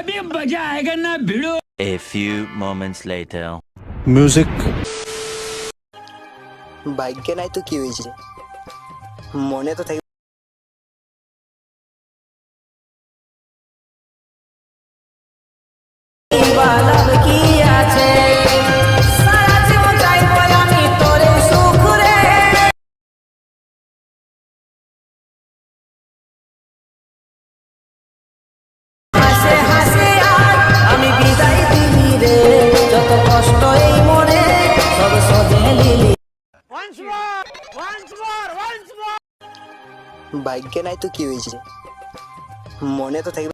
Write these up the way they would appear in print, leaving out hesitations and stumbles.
अभी मजा आएगा ना भिड़ो। A few moments later. Music. ভাগ্যে নাই তো কি হয়েছে, মনে তো থাকবে। ভাগ্যে নাই তো কি হয়েছে, মনে তো থাকবে।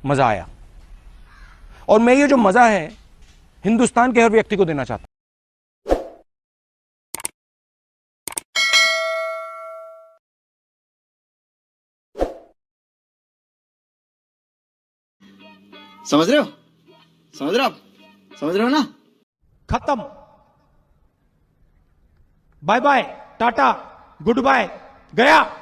मजा आया, और मैं ये जो मजा है हिंदुस्तान के हर व्यक्ति को देना चाहता हूं। समझ रहे हो, समझ रहे हो आप, समझ रहे हो ना। खत्म, bye bye, tata, good bye, गया।